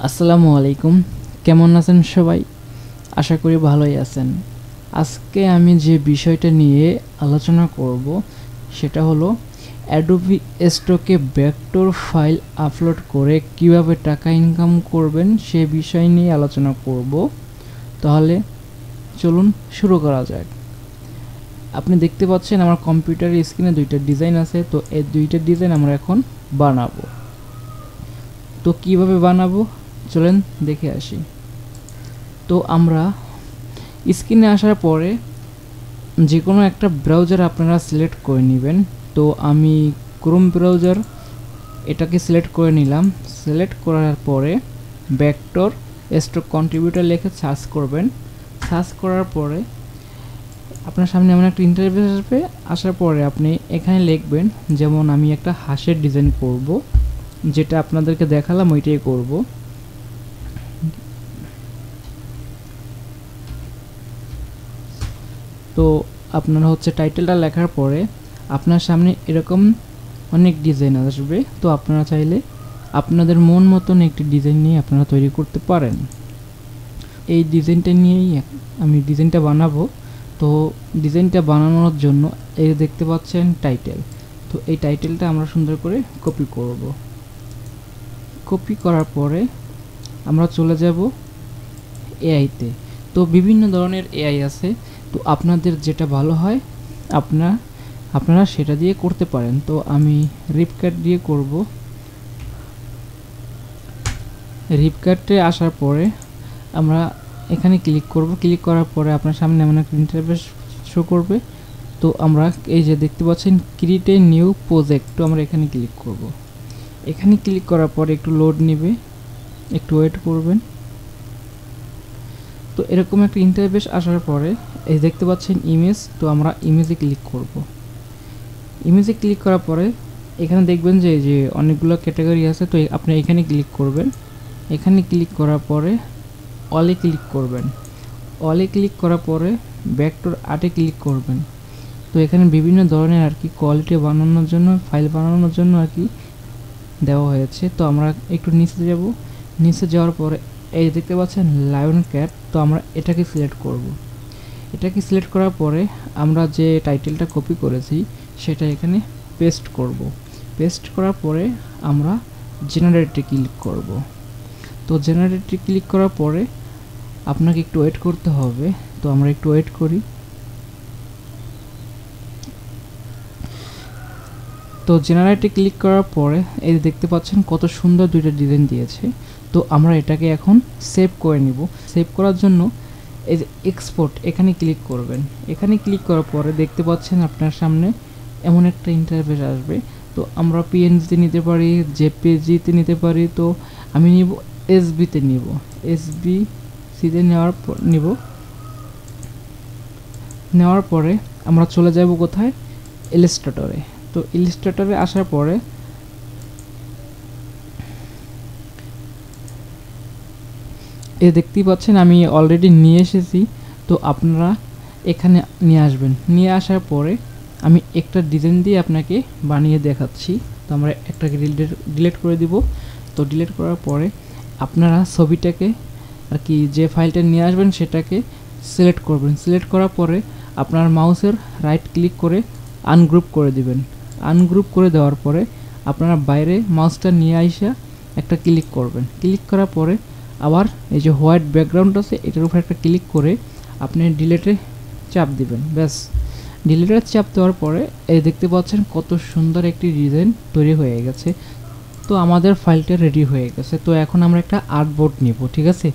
আসসালামু আলাইকুম, কেমন আছেন সবাই? আশা করি ভালোই আছেন। আজকে আমি যে বিষয়টা নিয়ে আলোচনা করব সেটা হলো অ্যাডোবি স্টকে ভেক্টর ফাইল আপলোড করে কিভাবে টাকা ইনকাম করবেন সে বিষয় নিয়ে আলোচনা করব। তাহলে চলুন শুরু করা যাক। আপনি দেখতে পাচ্ছেন আমার কম্পিউটারের স্ক্রিনে দুইটা ডিজাইন আছে, তো এই দুইটা ডিজাইন আমরা এখন বানাবো। তো কিভাবে বানাবো চলেন দেখে আসি। তো আমরা স্ক্রিনে আসার পরে যে কোনো একটা ব্রাউজার আপনারা সিলেক্ট করে নেবেন। তো আমি ক্রোম ব্রাউজার এটাকে সিলেক্ট করে নিলাম। সিলেক্ট করার পরে ভেক্টর স্টক কন্ট্রিবিউটর লিখে সার্চ করবেন। সার্চ করার পরে আপনার সামনে এমন একটা ইন্টারফেস আসবে। আসার পরে আপনি এখানে লিখবেন, যেমন আমি একটা হাঁসের ডিজাইন করব, যেটা আপনাদেরকে দেখালাম ওইটাই করব। তো আপনারা টাইটেলটা লেখার পরে আপনার সামনে এরকম অনেক ডিজাইন আসবে। তো আপনারা চাইলে আপনাদের মন মতন একটি ডিজাইন নিয়ে আপনারা তৈরি করতে পারেন। এই ডিজাইনটা নিয়েই আমি ডিজাইনটা বানাবো। তো ডিজাইনটা বানানোর জন্য এই দেখতে পাচ্ছেন টাইটেল। তো এই টাইটেলটা আমরা সুন্দর করে কপি করব। কপি করার পরে আমরা চলে যাব এআইতে। তো বিভিন্ন ধরনের এআই আছে, তো আপনাদের যেটা ভালো হয় আপনারা সেটা দিয়ে করতে পারেন। তো আমি রিপকাট দিয়ে করব। রিপকাটে আসার পরে আমরা এখানে ক্লিক করব। ক্লিক করার পরে আপনার সামনে এমন একটা ইন্টারফেস শো করবে। তো আমরা এই যে দেখতে পাচ্ছেন ক্রিয়েট এ নিউ প্রজেক্ট, তো আমরা এখানে ক্লিক করব। এখানে ক্লিক করার পরে একটু লোড নেবে, একটু ওয়েট করবেন। তো এরকম একটা ইন্টারফেস আসার পরে এই দেখতে পাচ্ছেন ইমেজ, তো আমরা ইমেজে ক্লিক করব। ইমেজে ক্লিক করার পরে এখানে দেখবেন যে অনেকগুলো ক্যাটাগরি আছে, তো আপনি এখানে ক্লিক করবেন। এখানে ক্লিক করার পরে অলে ক্লিক করবেন। অলে ক্লিক করার পরে ভেক্টর আর্টে ক্লিক করবেন। তো এখানে বিভিন্ন ধরনের আর কি কোয়ালিটি বানানোর জন্য, ফাইল বানানোর জন্য আর কি দেওয়া হয়েছে। তো আমরা একটু নিচে যাব। নিচে যাওয়ার পরে এই দেখতে পাচ্ছেন লায়ন ক্যাট, তো আমরা এটাকে সিলেক্ট করব। এটাকে সিলেক্ট করার পরে আমরা যে টাইটেলটা কপি করেছি সেটা এখানে পেস্ট করব। পেস্ট করার পরে আমরা জেনারেটে ক্লিক করব। তো জেনারেটে ক্লিক করার পরে আপনাকে একটু ওয়েট করতে হবে। তো আমরা একটু ওয়েট করি। তো জেনারেটে ক্লিক করার পরে এই দেখতে পাচ্ছেন কত সুন্দর দুইটা ডিজাইন দিয়েছে। তো আমরা এটাকে এখন সেভ করে নিব। সেভ করার জন্য এই যে এক্সপোর্ট এখানে ক্লিক করবেন। এখানে ক্লিক করার পরে দেখতে পাচ্ছেন আপনার সামনে এমন একটা ইন্টারফেস আসবে। তো আমরা পিএনজিতে নিতে পারি, জেপিজিতে নিতে পারি। তো আমি নিব এসবিতে নিব। এসবিসিতে নেওয়ার পরে আমরা চলে যাব কোথায়, ইলাস্ট্রেটরে। তো ইলাস্ট্রেটরে আসার পরে দেখতেই পাচ্ছেন আমি অলরেডি নিয়ে এসেছি। তো আপনারা এখানে নিয়ে আসবেন। নিয়ে আসার পরে আমি একটা ডিজাইন দিয়ে আপনাকে বানিয়ে দেখাচ্ছি। তো আমরা একটাকে ডিলিট করে দিব। তো ডিলিট করার পরে আপনারা ছবিটাকে আর কি যে ফাইলটা নিয়ে আসবেন সেটাকে সিলেক্ট করবেন। সিলেক্ট করার পরে আপনার মাউসের রাইট ক্লিক করে আনগ্রুপ করে দিবেন। আনগ্রুপ করে দেওয়ার পরে আপনারা বাইরে মাউসটা নিয়ে আইসা একটা ক্লিক করবেন। ক্লিক করার পরে আবার এই যে হোয়াইট ব্যাকগ্রাউন্ড আছে এটার উপর একটা ক্লিক করে আপনি ডিলিটে চাপ দিবেন। ব্যাস, ডিলিটে চাপ দেওয়ার পরে এই দেখতে পাচ্ছেন কত সুন্দর একটি ডিজাইন তৈরি হয়ে গেছে। তো আমাদের ফাইলটা রেডি হয়ে গেছে। তো এখন আমরা একটা আর্টবোর্ড নিব, ঠিক আছে।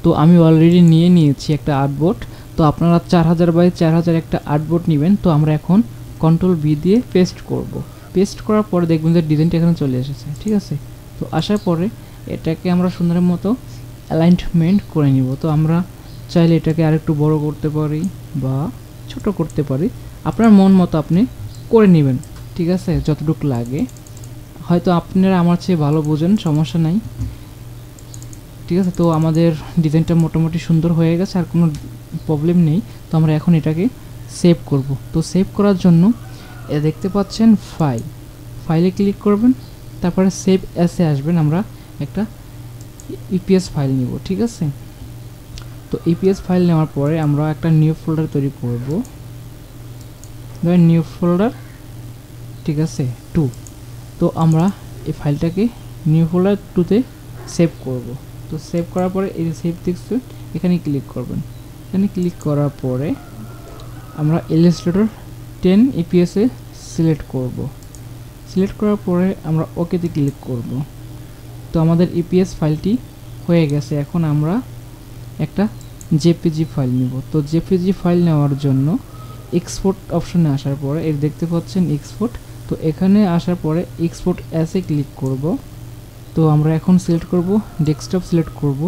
তো আমি অলরেডি নিয়েছি একটা আর্টবোর্ড। তো আপনারা 4000 বাই 4000 একটা আর্টবোর্ড নেবেন। তো আমরা এখন কন্ট্রোল বি দিয়ে পেস্ট করব। পেস্ট করার পরে দেখবেন যে ডিজাইনটা এখানে চলে এসেছে, ঠিক আছে। তো আসার পরে এটাকে আমরা সুন্দর মতো অ্যালাইনমেন্ট করে নিব। তো আমরা চাইলে এটাকে আরেকটু বড় করতে পারি বা ছোট করতে পারি, আপনার মন মতো আপনি করে নেবেন, ঠিক আছে। যতটুকু লাগে, হয়তো আপনারা আমার চেয়ে ভালো বোঝেন, সমস্যা নাই, ঠিক আছে। তো আমাদের ডিজাইনটা মোটামুটি সুন্দর হয়ে গেছে, আর কোনো প্রবলেম নেই। তো আমরা এখন এটাকে সেভ করব। তো সেভ করার জন্য দেখতে পাচ্ছেন ফাইলে ক্লিক করবেন, তারপরে সেভ অ্যাসে আসবেন। আমরা একটা ইপিএস ফাইল নিব, ঠিক আছে। তো ইপিএস ফাইল নেওয়ার পরে আমরা একটা নিউ ফোল্ডার তৈরি করব, ধরেন নিউ ফোল্ডার, ঠিক আছে 2। তো আমরা এই ফাইলটাকে নিউ ফোল্ডার 2তে সেভ করব। তো সেভ করার পরে এই সেভ দেখছেন, এখানে ক্লিক করবেন। এখানে ক্লিক করার পরে আমরা ইলাস্ট্রেটর 10 ইপিএসে সিলেক্ট করব। সিলেক্ট করার পরে আমরা ওকেতে ক্লিক করব। তো আমাদের ইপিএস ফাইলটি হয়ে গেছে। এখন আমরা একটা জেপিজি ফাইল নিব। তো জেপিজি ফাইল নেওয়ার জন্য এক্সপোর্ট অপশনে আসার পরে এর দেখতে পাচ্ছেন এক্সপোর্ট। তো এখানে আসার পরে এক্সপোর্ট অ্যাসে ক্লিক করব। তো আমরা এখন সিলেক্ট করব ডেস্কটপ, সিলেক্ট করব,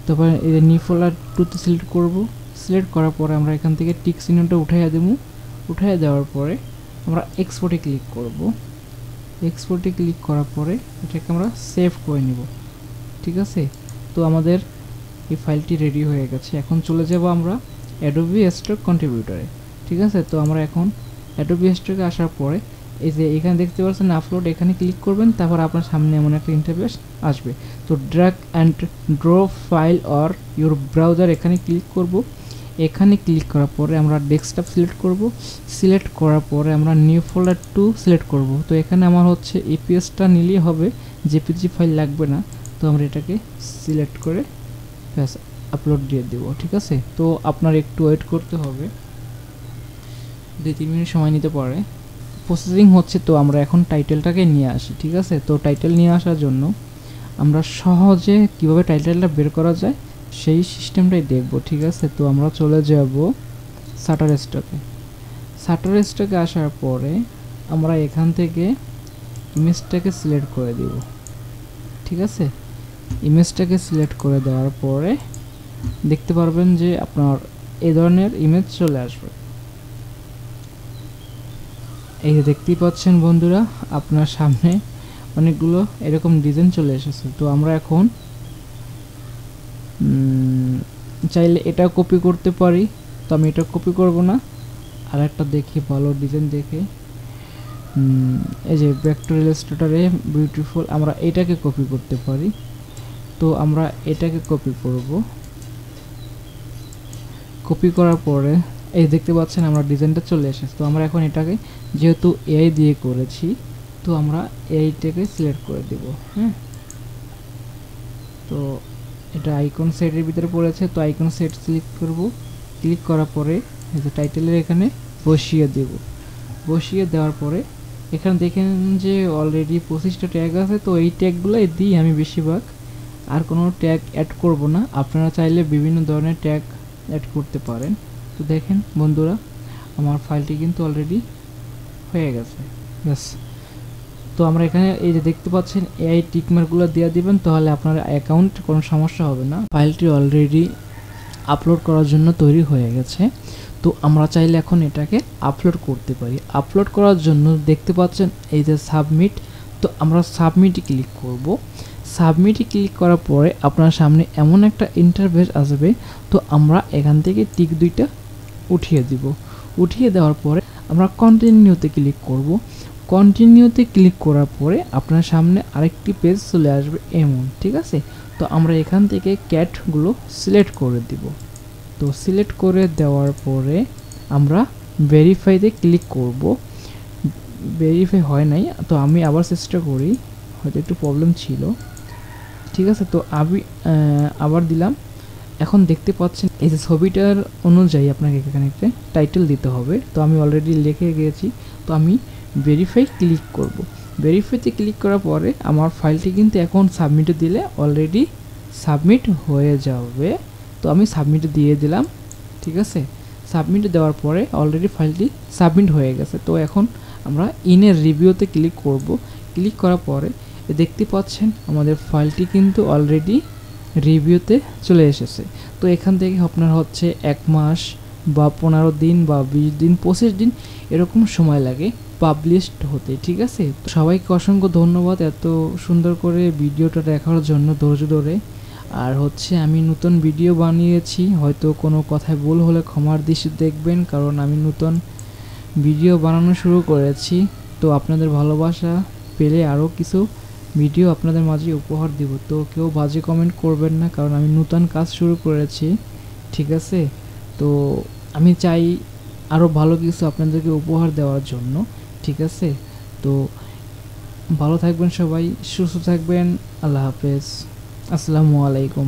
তারপরে এই নিউ ফোল্ডার 2তে সিলেক্ট করব। সিলেক্ট করার পরে আমরা এখান থেকে টিক চিহ্নটা উঠাইয়া দেবো। উঠাইয়া দেওয়ার পরে আমরা এক্সপোর্টে ক্লিক করব। এক্সপোর্টে ক্লিক করার পরে এটাকে আমরা সেভ করে নিব, ঠিক আছে। তো আমাদের এই ফাইলটি রেডি হয়ে গেছে। এখন চলে যাব আমরা অ্যাডোবি স্টক কন্ট্রিবিউটরে, ঠিক আছে। তো আমরা এখন অ্যাডোবি স্টকে আসার পরে এই যে এখানে দেখতে পাচ্ছেন আপলোড, এখানে ক্লিক করবেন। তারপর আপনার সামনে এমন একটা ইন্টারফেস আসবে। তো drag and drop file or your browser, এখানে ক্লিক করব। এখানে ক্লিক করার পরে আমরা ডেস্কটপ সিলেক্ট করব। সিলেক্ট করার পরে আমরা নিউ ফোল্ডার 2 সিলেক্ট করব। তো এখানে আমার হচ্ছে ইপিএসটা নিলেই হবে, জেপিজি ফাইল লাগবে না। তো আমরা এটাকে সিলেক্ট করে ব্যাস আপলোড দিয়ে দেব, ঠিক আছে। তো আপনার একটু ওয়েট করতে হবে, 2-3 মিনিট সময় নিতে পারে, প্রসেসিং হচ্ছে। তো আমরা এখন টাইটেলটাকে নিয়ে আসি, ঠিক আছে। তো টাইটেল নিয়ে আসার জন্য আমরা সহজে কিভাবে টাইটেলটা বের করা যায় সেই সিস্টেমটাই দেখব, ঠিক আছে। তো আমরা চলে যাব শাটারস্টকে। শাটারস্টকে আসার পরে আমরা এখান থেকে ইমেজটাকে সিলেক্ট করে দেব, ঠিক আছে। ইমেজটাকে সিলেক্ট করে দেওয়ার পরে দেখতে পারবেন যে আপনার এই ধরনের ইমেজ চলে আসবে। এই যে দেখতেই পাচ্ছেন বন্ধুরা, আপনার সামনে অনেকগুলো এরকম ডিজাইন চলে এসেছে। তো আমরা এখন চাইলে এটা কপি করতে পারি, তো আমি এটা কপি করব না, আর একটা দেখি ভালো ডিজাইন দেখে। এই যে ভেক্টর ইলাস্ট্রেটরে বিউটিফুল, আমরা এটাকে কপি করতে পারি। তো আমরা এটাকে কপি করব। কপি করার পরে এই দেখতে পাচ্ছেন আমরা ডিজাইনটা চলে এসেছে। তো আমরা এখন এটাকে যেহেতু এআই দিয়ে করেছি, তো আমরা এআইটাকে সিলেক্ট করে দেব, হ্যাঁ। তো এটা আইকন সেটের ভিতরে পড়েছে, তো আইকন সেট সিলেক্ট করব। ক্লিক করার পরে এই যে টাইটেলের এখানে বসিয়ে দেব। বসিয়ে দেওয়ার পরে এখানে দেখেন যে অলরেডি 25টা ট্যাগ আছে। তো এই ট্যাগগুলো দিই আমি বেশিরভাগ, আর কোনো ট্যাগ অ্যাড করব না। আপনারা চাইলে বিভিন্ন ধরনের ট্যাগ অ্যাড করতে পারেন। তো দেখেন বন্ধুরা, আমার ফাইলটি কিন্তু অলরেডি হয়ে গেছে, ব্যাস। তো আমরা এখানে এই যে দেখতে পাচ্ছেন এআই টিকমার্কগুলো দিয়ে দিবেন, তাহলে আপনার অ্যাকাউন্ট কোনো সমস্যা হবে না। ফাইলটি অলরেডি আপলোড করার জন্য তৈরি হয়ে গেছে। তো আমরা চাইলে এখন এটাকে আপলোড করতে পারি। আপলোড করার জন্য দেখতে পাচ্ছেন এই যে সাবমিট। তো আমরা সাবমিটে ক্লিক করব। সাবমিটে ক্লিক করার পরে আপনার সামনে এমন একটা ইন্টারফেস আসবে। তো আমরা এখান থেকে টিক 2টা উঠিয়ে দিব। উঠিয়ে দেওয়ার পরে আমরা কন্টিনিউতে ক্লিক করব। কন্টিনিউতে ক্লিক করার পরে আপনার সামনে আরেকটি পেজ চলে আসবে এমন, ঠিক আছে। তো আমরা এখান থেকে ক্যাটগুলো সিলেক্ট করে দিব। তো সিলেক্ট করে দেওয়ার পরে আমরা ভেরিফাইতে ক্লিক করব। ভেরিফাই হয় নাই, তো আমি আবার চেষ্টা করি, হয়তো একটু প্রবলেম ছিল, ঠিক আছে। তো আমি আবার দিলাম। এখন দেখতে পাচ্ছেন এই যে ছবিটার অনুযায়ী আপনাকে এখানে একটা টাইটেল দিতে হবে। তো আমি অলরেডি লিখে গিয়েছি। তো আমি ভেরিফাই ক্লিক করব। ভেরিফাইতে ক্লিক করার পরে আমার ফাইলটি কিন্তু এখন সাবমিটে দিলে অলরেডি সাবমিট হয়ে যাবে। তো আমি সাবমিটে দিয়ে দিলাম, ঠিক আছে। সাবমিটে দেওয়ার পরে অলরেডি ফাইলটি সাবমিট হয়ে গেছে। তো এখন আমরা ইনের রিভিউতে ক্লিক করব। ক্লিক করার পরে দেখতে পাচ্ছেন আমাদের ফাইলটি কিন্তু অলরেডি রিভিউতে চলে এসেছে। তো এখান থেকে আপনার হচ্ছে 1 মাস বা 15 দিন বা 20 দিন 25 দিন এরকম সময় লাগে পাবলিশড হতে, ঠিক আছে। সবাইকে অসংখ্য ধন্যবাদ এত সুন্দর করে ভিডিওটা দেখার জন্য, ধৈর্য ধরে। আর হচ্ছে আমি নতুন ভিডিও বানিয়েছি, হয়তো কোনো কথায় ভুল হলে ক্ষমার দৃষ্টিতে দেখবেন, কারণ আমি নতুন ভিডিও বানানো শুরু করেছি। তো আপনাদের ভালোবাসা পেলে আরও কিছু ভিডিও আপনাদের মাঝে উপহার দিব। তো কেউ বাজে কমেন্ট করবেন না, কারণ আমি নতুন কাজ শুরু করেছি, ঠিক আছে? তো আমি চাই আরও ভালো কিছু আপনাদেরকে উপহার দেওয়ার জন্য, ঠিক আছে? তো ভালো থাকবেন সবাই, সুস্থ থাকবেন। আল্লাহ হাফেজ, আসসালামু আলাইকুম।